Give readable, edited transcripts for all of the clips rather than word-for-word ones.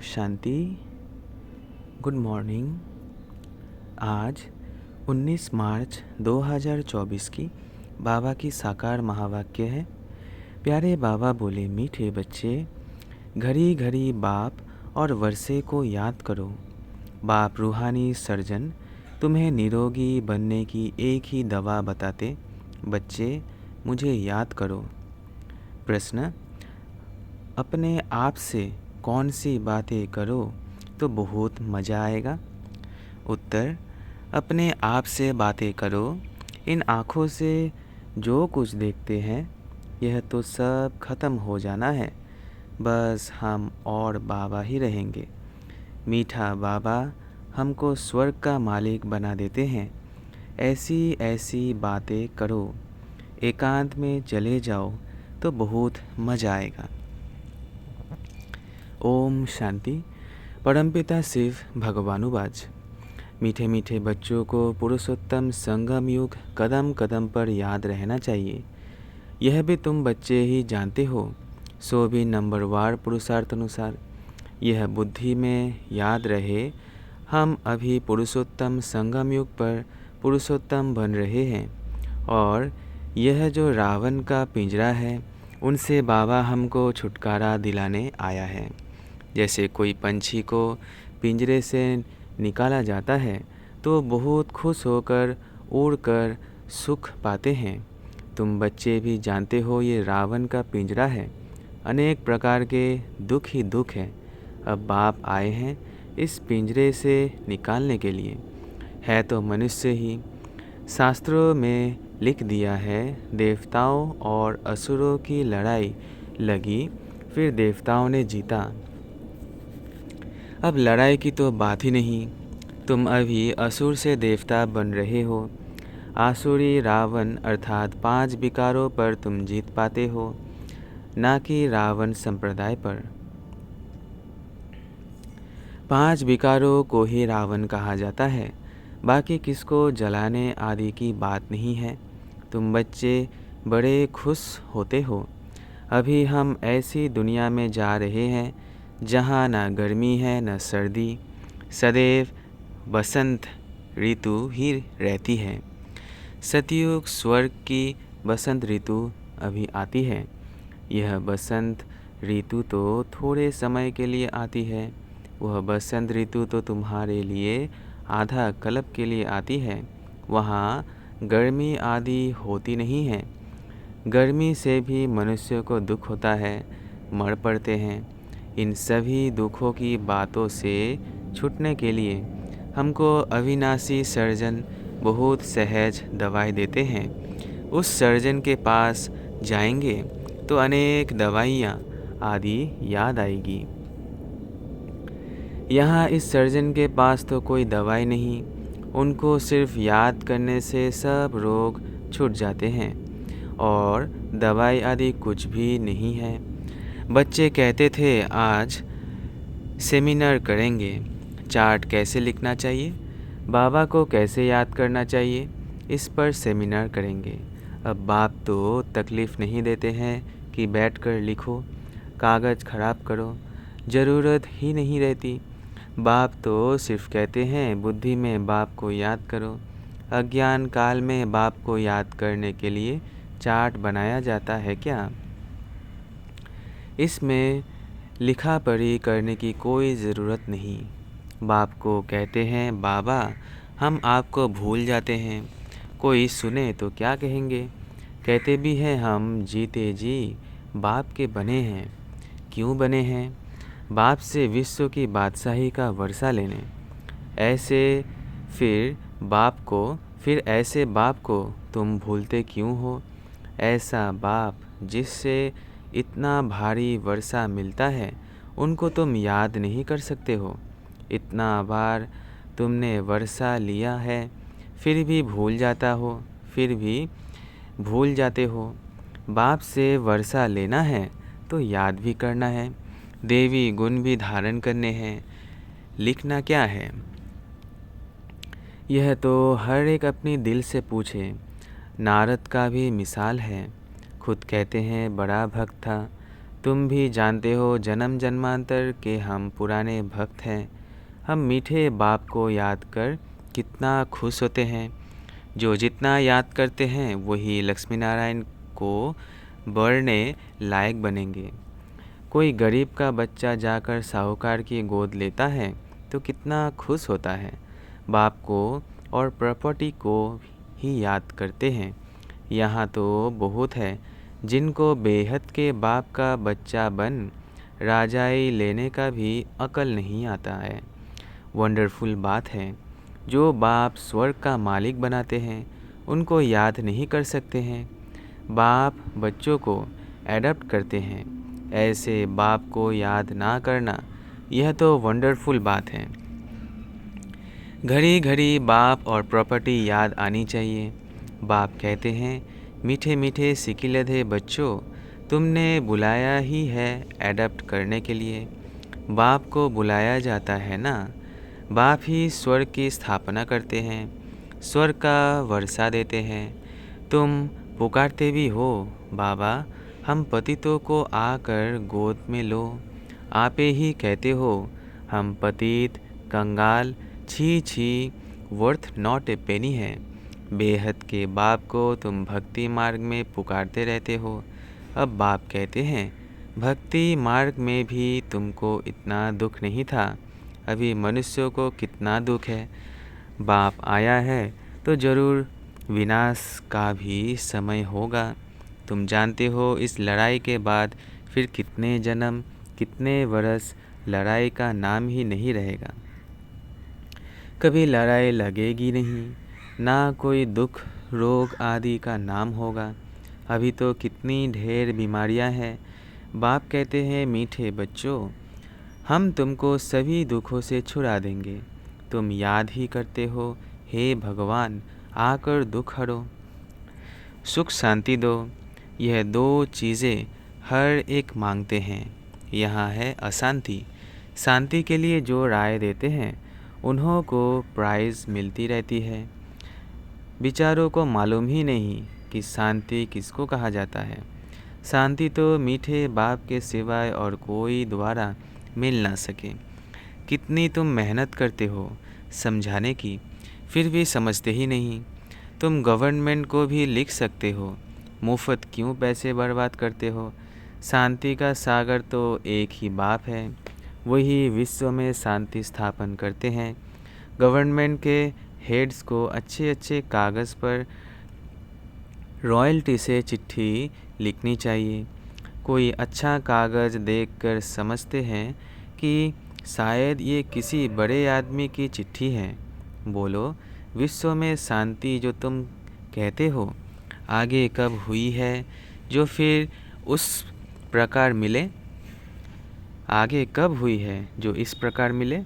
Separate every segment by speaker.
Speaker 1: शांति। Good morning. आज 19 मार्च 2024 की बाबा की साकार महावाक्य है। प्यारे बाबा बोले, मीठे बच्चे, घड़ी घड़ी बाप और वर्षे को याद करो। बाप रूहानी सर्जन तुम्हें निरोगी बनने की एक ही दवा बताते। बच्चे, मुझे याद करो। प्रश्न, अपने आप से कौन सी बातें करो तो बहुत मज़ा आएगा? उत्तर, अपने आप से बातें करो। इन आँखों से जो कुछ देखते हैं यह तो सब खत्म हो जाना है। बस हम और बाबा ही रहेंगे। मीठा बाबा हमको स्वर्ग का मालिक बना देते हैं। ऐसी ऐसी बातें करो, एकांत में चले जाओ तो बहुत मज़ा आएगा। ओम शांति। परमपिता शिव भगवानुवाच। मीठे मीठे बच्चों को पुरुषोत्तम संगम युग कदम कदम पर याद रहना चाहिए। यह भी तुम बच्चे ही जानते हो, सो भी नंबरवार पुरुषार्थ अनुसार यह बुद्धि में याद रहे। हम अभी पुरुषोत्तम संगम युग पर पुरुषोत्तम बन रहे हैं और यह जो रावण का पिंजरा है उनसे बाबा हमको छुटकारा दिलाने आया है। जैसे कोई पंछी को पिंजरे से निकाला जाता है तो बहुत खुश होकर उड़कर सुख पाते हैं। तुम बच्चे भी जानते हो ये रावण का पिंजरा है। अनेक प्रकार के दुख ही दुख हैं। अब बाप आए हैं इस पिंजरे से निकालने के लिए। है तो मनुष्य ही। शास्त्रों में लिख दिया है, देवताओं और असुरों की लड़ाई लगी, फिर देवताओं ने जीता। अब लड़ाई की तो बात ही नहीं। तुम अभी असुर से देवता बन रहे हो। आसुरी रावण अर्थात 5 विकारों पर तुम जीत पाते हो, ना कि रावण संप्रदाय पर। 5 विकारों को ही रावण कहा जाता है, बाकी किसको जलाने आदि की बात नहीं है। तुम बच्चे बड़े खुश होते हो। अभी हम ऐसी दुनिया में जा रहे हैं जहाँ न गर्मी है न सर्दी, सदैव बसंत ऋतु ही रहती है। सतयुग स्वर्ग की बसंत ऋतु अभी आती है। यह बसंत ऋतु तो थोड़े समय के लिए आती है। वह बसंत ऋतु तो तुम्हारे लिए आधा कल्प के लिए आती है। वहाँ गर्मी आदि होती नहीं है। गर्मी से भी मनुष्य को दुख होता है, मर पड़ते हैं। इन सभी दुखों की बातों से छूटने के लिए हमको अविनाशी सर्जन बहुत सहज दवाई देते हैं। उस सर्जन के पास जाएंगे तो अनेक दवाइयाँ आदि याद आएगी। यहाँ इस सर्जन के पास तो कोई दवाई नहीं, उनको सिर्फ याद करने से सब रोग छूट जाते हैं और दवाई आदि कुछ भी नहीं है। बच्चे कहते थे आज सेमिनार करेंगे, चार्ट कैसे लिखना चाहिए, बाबा को कैसे याद करना चाहिए, इस पर सेमिनार करेंगे। अब बाप तो तकलीफ़ नहीं देते हैं कि बैठकर लिखो, कागज़ ख़राब करो, ज़रूरत ही नहीं रहती। बाप तो सिर्फ कहते हैं बुद्धि में बाप को याद करो। अज्ञान काल में बाप को याद करने के लिए चार्ट बनाया जाता है क्या? इसमें लिखा पढ़ी करने की कोई ज़रूरत नहीं। बाप को कहते हैं बाबा हम आपको भूल जाते हैं, कोई सुने तो क्या कहेंगे। कहते भी हैं हम जीते जी बाप के बने हैं। क्यों बने हैं? बाप से विश्व की बादशाही का वर्षा लेने। ऐसे बाप को तुम भूलते क्यों हो? ऐसा बाप जिससे इतना भारी वर्षा मिलता है उनको तुम याद नहीं कर सकते हो। इतना बार तुमने वर्षा लिया है फिर भी भूल जाते हो। बाप से वर्षा लेना है तो याद भी करना है, देवी गुण भी धारण करने हैं। लिखना क्या है? यह तो हर एक अपनी दिल से पूछे। नारद का भी मिसाल है। खुद कहते हैं बड़ा भक्त था, तुम भी जानते हो जन्म जन्मांतर के हम पुराने भक्त हैं। हम मीठे बाप को याद कर कितना खुश होते हैं। जो जितना याद करते हैं वही लक्ष्मी नारायण को बढ़ने लायक बनेंगे। कोई गरीब का बच्चा जाकर साहूकार की गोद लेता है तो कितना खुश होता है। बाप को और प्रॉपर्टी को ही याद करते हैं। यहाँ तो बहुत है जिनको बेहद के बाप का बच्चा बन राजाई लेने का भी अकल नहीं आता है। वंडरफुल बात है, जो बाप स्वर्ग का मालिक बनाते हैं उनको याद नहीं कर सकते हैं। बाप बच्चों को एडप्ट करते हैं, ऐसे बाप को याद ना करना, यह तो वंडरफुल बात है। घड़ी घड़ी बाप और प्रॉपर्टी याद आनी चाहिए। बाप कहते हैं, मीठे मीठे सिकिलधे बच्चों, तुमने बुलाया ही है एडप्ट करने के लिए। बाप को बुलाया जाता है ना। बाप ही स्वर्ग की स्थापना करते हैं, स्वर्ग का वर्षा देते हैं। तुम पुकारते भी हो, बाबा हम पतितों को आकर गोद में लो। आपे ही कहते हो, हम पतित कंगाल छी छी वर्थ नॉट ए पेनी है। बेहद के बाप को तुम भक्ति मार्ग में पुकारते रहते हो। अब बाप कहते हैं, भक्ति मार्ग में भी तुमको इतना दुख नहीं था, अभी मनुष्यों को कितना दुख है। बाप आया है तो जरूर विनाश का भी समय होगा। तुम जानते हो इस लड़ाई के बाद फिर कितने जन्म कितने वर्ष लड़ाई का नाम ही नहीं रहेगा। कभी लड़ाई लगेगी नहीं, ना कोई दुख रोग आदि का नाम होगा। अभी तो कितनी ढेर बीमारियां हैं। बाप कहते हैं, मीठे बच्चों हम तुमको सभी दुखों से छुड़ा देंगे। तुम याद ही करते हो, हे भगवान आकर दुख हरो, सुख शांति दो। यह दो चीज़ें हर एक मांगते हैं। यहाँ है अशांति। शांति के लिए जो राय देते हैं उन्हों को प्राइज़ मिलती रहती है। बेचारों को मालूम ही नहीं कि शांति किसको कहा जाता है। शांति तो मीठे बाप के सिवाय और कोई द्वारा मिल ना सके। कितनी तुम मेहनत करते हो समझाने की, फिर भी समझते ही नहीं। तुम गवर्नमेंट को भी लिख सकते हो, मुफ्त क्यों पैसे बर्बाद करते हो। शांति का सागर तो एक ही बाप है, वही विश्व में शांति स्थापन करते हैं। गवर्नमेंट के हेड्स को अच्छे अच्छे कागज़ पर रॉयल्टी से चिट्ठी लिखनी चाहिए। कोई अच्छा कागज़ देखकर समझते हैं कि शायद ये किसी बड़े आदमी की चिट्ठी है। बोलो, विश्व में शांति जो तुम कहते हो आगे कब हुई है, जो फिर उस प्रकार मिले? आगे कब हुई है जो इस प्रकार मिले?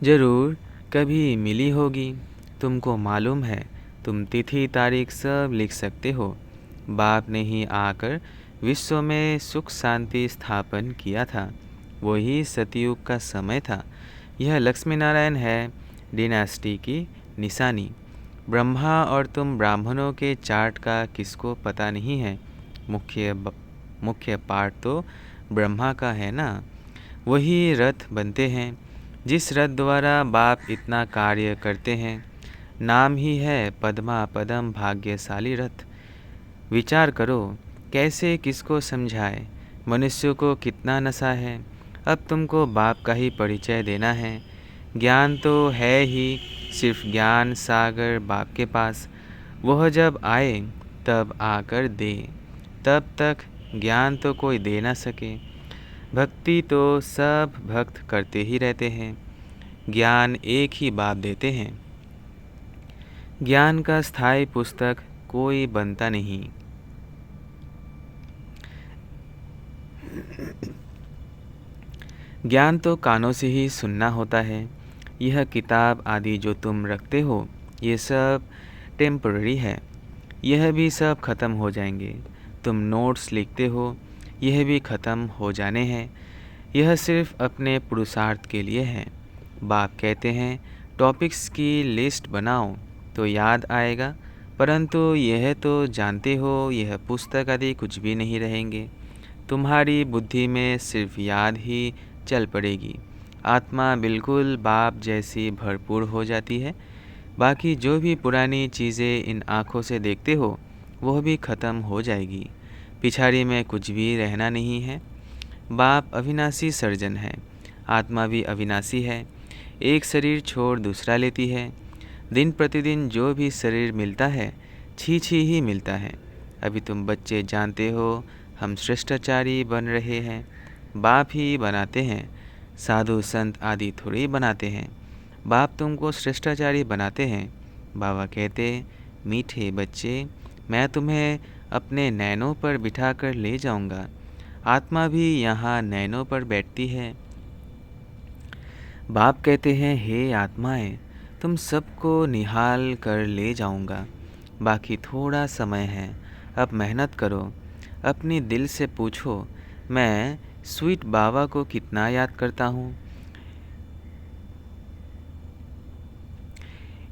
Speaker 1: ज़रूर कभी मिली होगी। तुमको मालूम है, तुम तिथि तारीख सब लिख सकते हो। बाप ने ही आकर विश्व में सुख शांति स्थापन किया था। वही सतयुग का समय था। यह लक्ष्मी नारायण है डिनास्टी की निशानी। ब्रह्मा और तुम ब्राह्मणों के चार्ट का किसको पता नहीं है। मुख्य पार्ट तो ब्रह्मा का है ना। वही रथ बनते हैं जिस रथ द्वारा बाप इतना कार्य करते हैं। नाम ही है पद्मा पदम भाग्यशाली रथ। विचार करो कैसे किसको समझाए। मनुष्य को कितना नशा है। अब तुमको बाप का ही परिचय देना है। ज्ञान तो है ही, सिर्फ ज्ञान सागर बाप के पास। वह जब आए तब आकर दे, तब तक ज्ञान तो कोई दे ना सके। भक्ति तो सब भक्त करते ही रहते हैं। ज्ञान एक ही बाप देते हैं। ज्ञान का स्थायी पुस्तक कोई बनता नहीं। ज्ञान तो कानों से ही सुनना होता है। यह किताब आदि जो तुम रखते हो ये सब टेम्पररी है। यह भी सब ख़त्म हो जाएंगे। तुम नोट्स लिखते हो, यह भी ख़त्म हो जाने हैं। यह सिर्फ अपने पुरुषार्थ के लिए है। बाप कहते हैं टॉपिक्स की लिस्ट बनाओ तो याद आएगा, परंतु यह तो जानते हो यह पुस्तक आदि कुछ भी नहीं रहेंगे। तुम्हारी बुद्धि में सिर्फ याद ही चल पड़ेगी। आत्मा बिल्कुल बाप जैसी भरपूर हो जाती है। बाकी जो भी पुरानी चीज़ें इन आँखों से देखते हो वह भी ख़त्म हो जाएगी। पिछाड़ी में कुछ भी रहना नहीं है। बाप अविनाशी सर्जन है, आत्मा भी अविनाशी है। एक शरीर छोड़ दूसरा लेती है। दिन प्रतिदिन जो भी शरीर मिलता है छी छी ही मिलता है। अभी तुम बच्चे जानते हो हम श्रेष्ठाचारी बन रहे हैं, बाप ही बनाते हैं, साधु संत आदि थोड़े ही बनाते हैं। बाप तुमको श्रेष्ठाचारी बनाते हैं। बाबा कहते, मीठे बच्चे, मैं तुम्हें अपने नैनों पर बिठाकर ले जाऊंगा। आत्मा भी यहाँ नैनों पर बैठती है। बाप कहते हैं, हे आत्माएं, तुम सबको निहाल कर ले जाऊंगा। बाकी थोड़ा समय है, अब मेहनत करो। अपनी दिल से पूछो, मैं स्वीट बाबा को कितना याद करता हूँ।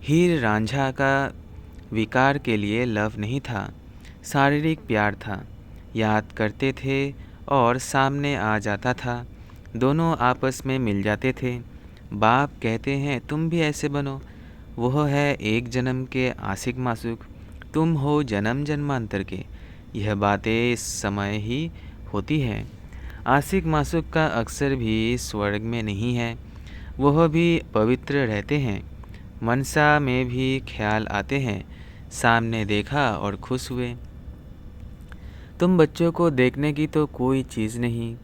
Speaker 1: हीर रांझा का विकार के लिए लव नहीं था, शारीरिक प्यार था। याद करते थे और सामने आ जाता था, दोनों आपस में मिल जाते थे। बाप कहते हैं तुम भी ऐसे बनो। वह है एक जन्म के आशिक मासूक, तुम हो जन्म जन्मांतर के। यह बातें इस समय ही होती हैं। आशिक मासूक का अक्सर भी स्वर्ग में नहीं है, वह भी पवित्र रहते हैं। मनसा में भी ख्याल आते हैं, सामने देखा और खुश हुए। तुम बच्चों को देखने की तो कोई चीज़ नहीं।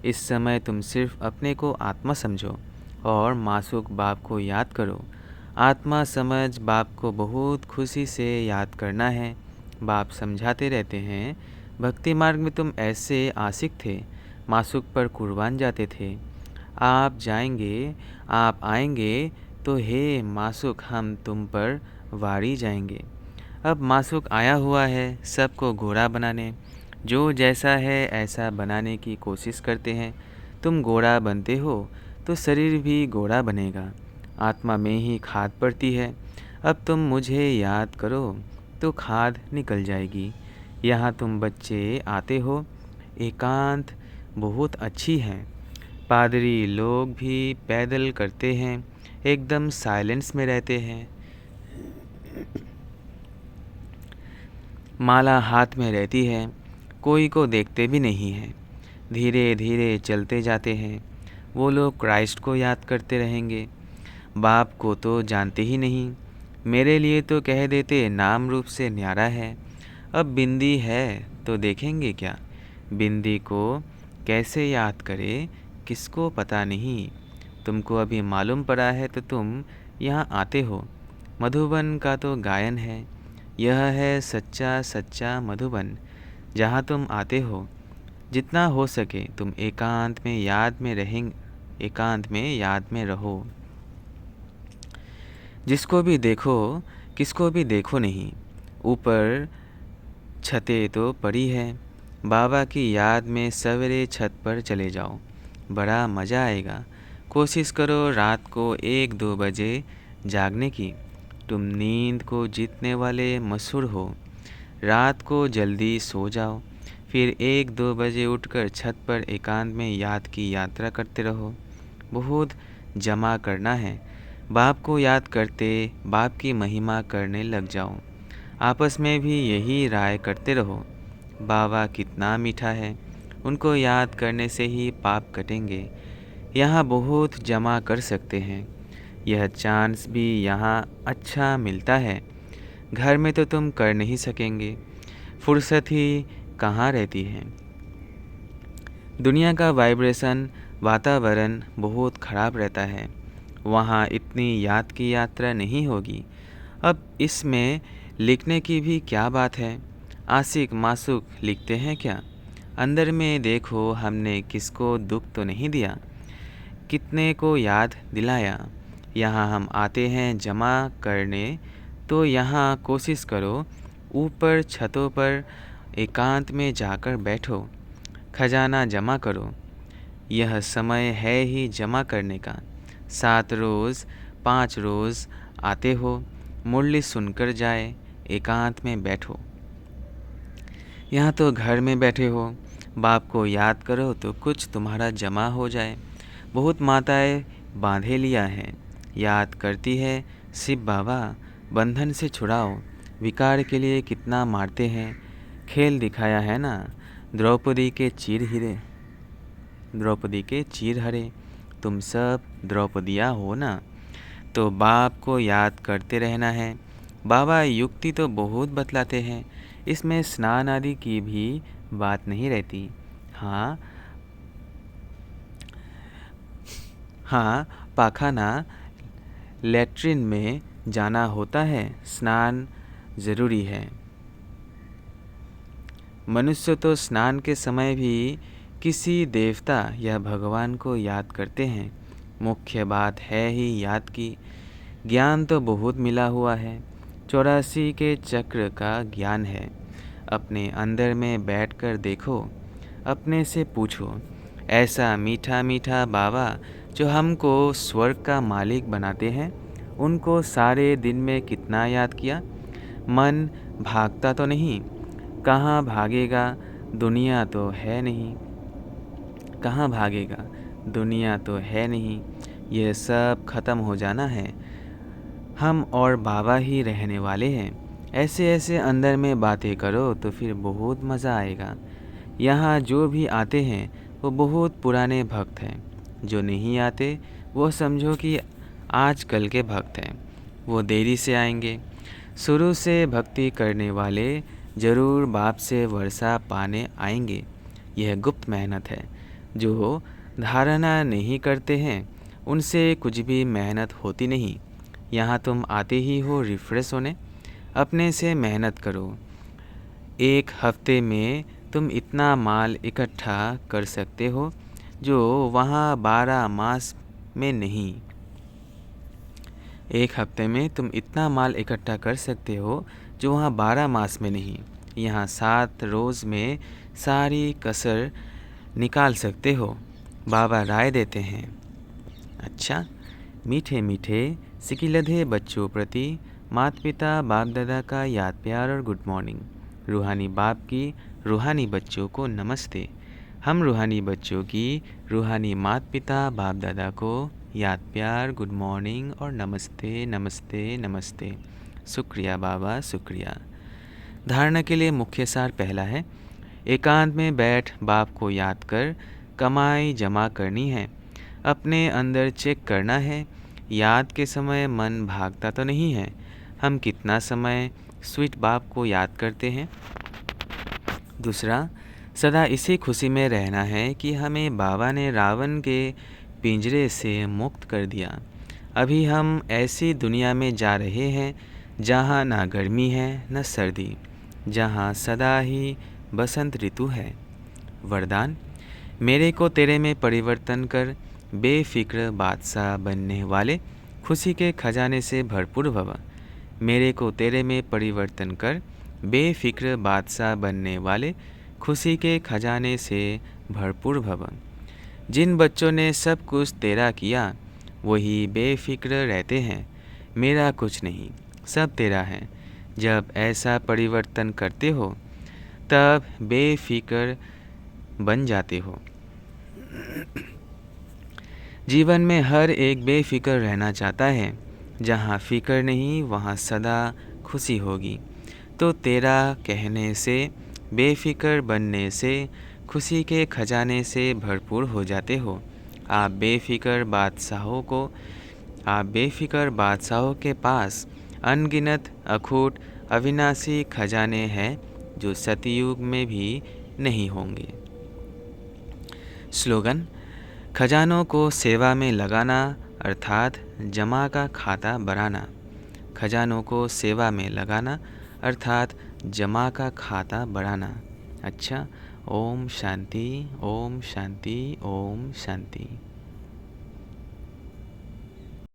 Speaker 1: इस समय तुम सिर्फ अपने को आत्मा समझो और मासूक बाप को याद करो। आत्मा समझ बाप को बहुत खुशी से याद करना है। बाप समझाते रहते हैं, भक्ति मार्ग में तुम ऐसे आशिक थे, मासूक पर कुर्बान जाते थे। आप जाएंगे, आप आएंगे तो हे मासूक हम तुम पर वारी जाएंगे। अब मासूक आया हुआ है सबको घोड़ा बनाने। जो जैसा है ऐसा बनाने की कोशिश करते हैं। तुम घोड़ा बनते हो तो शरीर भी घोड़ा बनेगा। आत्मा में ही खाद पड़ती है। अब तुम मुझे याद करो तो खाद निकल जाएगी। यहाँ तुम बच्चे आते हो, एकांत बहुत अच्छी है। पादरी लोग भी पैदल करते हैं, एकदम साइलेंस में रहते हैं। माला हाथ में रहती है, कोई को देखते भी नहीं है। धीरे धीरे चलते जाते हैं। वो लोग क्राइस्ट को याद करते रहेंगे। बाप को तो जानते ही नहीं। मेरे लिए तो कह देते नाम रूप से न्यारा है। अब बिंदी है तो देखेंगे क्या। बिंदी को कैसे याद करे किसको पता नहीं। तुमको अभी मालूम पड़ा है तो तुम यहाँ आते हो। मधुबन का तो गायन है, यह है सच्चा सच्चा मधुबन जहाँ तुम आते हो। जितना हो सके तुम एकांत में याद में रहेंगे, एकांत में याद में रहो। जिसको भी देखो किसको भी देखो नहीं। ऊपर छतें तो पड़ी है। बाबा की याद में सवेरे छत पर चले जाओ, बड़ा मज़ा आएगा। कोशिश करो रात को 1-2 बजे जागने की। तुम नींद को जीतने वाले मशहूर हो। रात को जल्दी सो जाओ, फिर 1-2 बजे उठकर छत पर एकांत में याद की यात्रा करते रहो। बहुत जमा करना है। बाप को याद करते बाप की महिमा करने लग जाओ। आपस में भी यही राय करते रहो। बाबा कितना मीठा है, उनको याद करने से ही पाप कटेंगे। यहाँ बहुत जमा कर सकते हैं। यह चांस भी यहाँ अच्छा मिलता है। घर में तो तुम कर नहीं सकेंगे, फुर्सत ही कहाँ रहती है। दुनिया का वाइब्रेशन वातावरण बहुत ख़राब रहता है, वहाँ इतनी याद की यात्रा नहीं होगी। अब इसमें लिखने की भी क्या बात है। आशिक मासूक लिखते हैं क्या। अंदर में देखो हमने किसको दुख तो नहीं दिया, कितने को याद दिलाया। यहाँ हम आते हैं जमा करने, तो यहाँ कोशिश करो ऊपर छतों पर एकांत में जाकर बैठो, खजाना जमा करो। यह समय है ही जमा करने का। 7 रोज़ 5 रोज़ आते हो, मुरली सुनकर जाए, एकांत में बैठो। यहाँ तो घर में बैठे हो, बाप को याद करो तो कुछ तुम्हारा जमा हो जाए। बहुत माताएं बांधे लिया है, याद करती है शिव बाबा बंधन से छुड़ाओ। विकार के लिए कितना मारते हैं, खेल दिखाया है ना। द्रौपदी के चीर हरे, तुम सब द्रौपदिया हो ना। तो बाप को याद करते रहना है। बाबा युक्ति तो बहुत बतलाते हैं, इसमें स्नान आदि की भी बात नहीं रहती। हाँ पाखाना लैट्रिन में जाना होता है, स्नान ज़रूरी है। मनुष्य तो स्नान के समय भी किसी देवता या भगवान को याद करते हैं। मुख्य बात है ही याद की। ज्ञान तो बहुत मिला हुआ है, 84 के चक्र का ज्ञान है। अपने अंदर में बैठकर देखो, अपने से पूछो, ऐसा मीठा मीठा बाबा जो हमको स्वर्ग का मालिक बनाते हैं, उनको सारे दिन में कितना याद किया। मन भागता तो नहीं, कहाँ भागेगा, दुनिया तो है नहीं। कहाँ भागेगा, दुनिया तो है नहीं। यह सब खत्म हो जाना है, हम और बाबा ही रहने वाले हैं। ऐसे ऐसे अंदर में बातें करो तो फिर बहुत मज़ा आएगा। यहाँ जो भी आते हैं वो बहुत पुराने भक्त हैं, जो नहीं आते वो समझो कि आजकल के भक्त हैं, वो देरी से आएंगे। शुरू से भक्ति करने वाले ज़रूर बाप से वर्षा पाने आएंगे। यह गुप्त मेहनत है। जो धारणा नहीं करते हैं उनसे कुछ भी मेहनत होती नहीं। यहाँ तुम आते ही हो रिफ्रेश होने, अपने से मेहनत करो। एक हफ्ते में तुम इतना माल इकट्ठा कर सकते हो जो वहाँ 12 मास में नहीं। एक हफ्ते में तुम इतना माल इकट्ठा कर सकते हो जो वहाँ 12 मास में नहीं। यहाँ 7 रोज़ में सारी कसर निकाल सकते हो, बाबा राय देते हैं। अच्छा, मीठे मीठे सिकिलधे बच्चों प्रति माता पिता बाप दादा का याद प्यार और गुड मॉर्निंग। रूहानी बाप की रूहानी बच्चों को नमस्ते। हम रूहानी बच्चों की रूहानी माता पिता बाप दादा को याद प्यार, गुड मॉर्निंग और नमस्ते नमस्ते नमस्ते। शुक्रिया बाबा, शुक्रिया। धारणा के लिए मुख्य सार पहला है, एकांत में बैठ बाप को याद कर कमाई जमा करनी है। अपने अंदर चेक करना है, याद के समय मन भागता तो नहीं है। हम कितना समय स्वीट बाप को याद करते हैं। दूसरा, सदा इसी खुशी में रहना है कि हमें बाबा ने रावण के पिंजरे से मुक्त कर दिया। अभी हम ऐसी दुनिया में जा रहे हैं जहाँ ना गर्मी है न सर्दी, जहाँ सदा ही बसंत ऋतु है। वरदान, मेरे को तेरे में परिवर्तन कर बेफिक्र बादशाह बनने वाले खुशी के खजाने से भरपूर भव। मेरे को तेरे में परिवर्तन कर बेफिक्र बादशाह बनने वाले खुशी के खजाने से भरपूर भव। जिन बच्चों ने सब कुछ तेरा किया वही बेफिक्र रहते हैं। मेरा कुछ नहीं, सब तेरा है। जब ऐसा परिवर्तन करते हो तब बेफिक्र बन जाते हो। जीवन में हर एक बेफिक्र रहना चाहता है। जहाँ फिक्र नहीं वहाँ सदा खुशी होगी। तो तेरा कहने से, बेफिक्र बनने से खुशी के खजाने से भरपूर हो जाते हो। आप बेफिक्र बादशाहों के पास अनगिनत अखूट अविनाशी खजाने हैं जो सतयुग में भी नहीं होंगे। स्लोगन, खजानों को सेवा में लगाना अर्थात जमा का खाता बढ़ाना। खजानों को सेवा में लगाना अर्थात जमा का खाता बढ़ाना। अच्छा, ओम शांति, ओम शांति, ओम शांति।